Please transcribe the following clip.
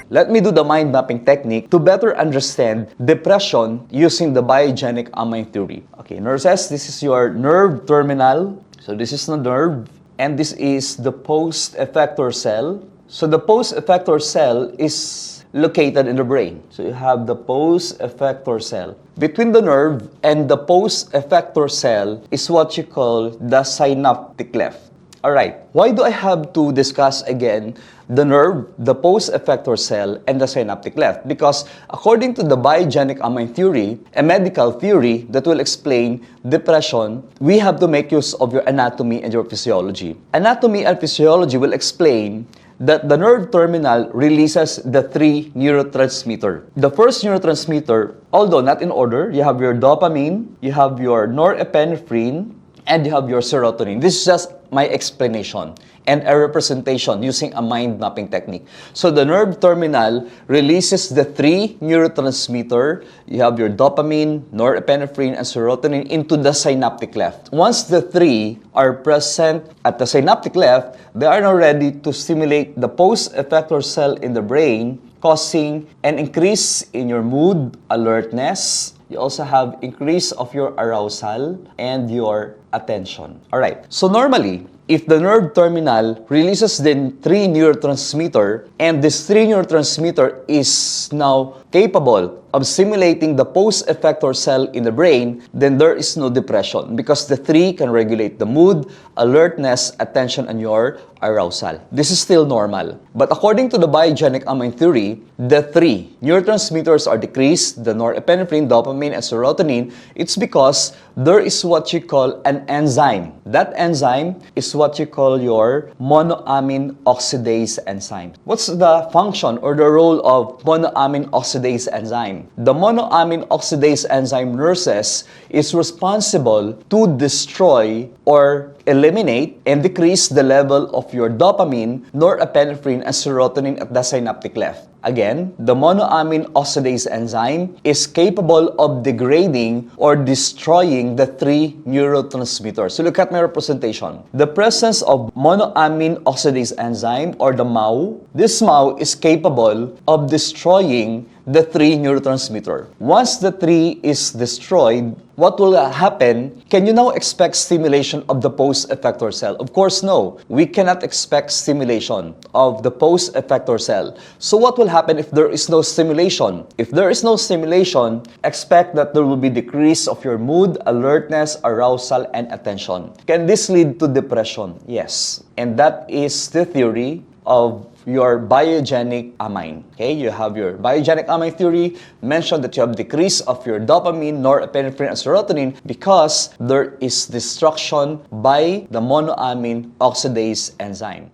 Let me do the mind mapping technique to better understand depression using the biogenic amine theory. Okay, nurses, this is your nerve terminal. So this is the nerve, and this is the post effector cell. So the post effector cell is located in the brain. So you have the post effector cell. Between the nerve and the post effector cell is what you call the synaptic cleft. Alright, why do I have to discuss again the nerve, the post effector cell, and the synaptic cleft? Because according to the biogenic amine theory, a medical theory that will explain depression, we have to make use of your anatomy and your physiology. Anatomy and physiology will explain that the nerve terminal releases the three neurotransmitters. The first neurotransmitter, although not in order, you have your dopamine, you have your norepinephrine, and you have your serotonin. This is just my explanation and a representation using a mind mapping technique. So the nerve terminal releases the three neurotransmitters. You have your dopamine, norepinephrine, and serotonin into the synaptic cleft. Once the three are present at the synaptic cleft, they are now ready to stimulate the post effector cell in the brain, causing an increase in your mood, alertness. You also have increase of your arousal and your attention. Alright, so normally, if the nerve terminal releases the three neurotransmitters and this three neurotransmitter is now capable of stimulating the post effector cell in the brain, then there is no depression because the three can regulate the mood, alertness, attention, and your arousal. This is still normal. But according to the biogenic amine theory, the three neurotransmitters are decreased, the norepinephrine, dopamine, and serotonin. It's because there is what you call an enzyme. That enzyme is what you call your monoamine oxidase enzyme. What's the function or the role of monoamine oxidase enzyme? The monoamine oxidase enzyme, nurses, is responsible to destroy or eliminate and decrease the level of your dopamine, norepinephrine, and serotonin at the synaptic cleft. Again, the monoamine oxidase enzyme is capable of degrading or destroying the three neurotransmitters. So look at my representation. The presence of monoamine oxidase enzyme, or the MAO, this MAO is capable of destroying the three neurotransmitters. Once the three is destroyed, what will happen? Can you now expect stimulation of the post effector cell? Of course, no. We cannot expect stimulation of the post effector cell. So what will happen if there is no stimulation? If there is no stimulation, expect that there will be decrease of your mood, alertness, arousal, and attention. Can this lead to depression? Yes. And that is the theory of your biogenic amine. Okay, you have your biogenic amine theory, mentioned that you have decrease of your dopamine, norepinephrine, and serotonin because there is destruction by the monoamine oxidase enzyme.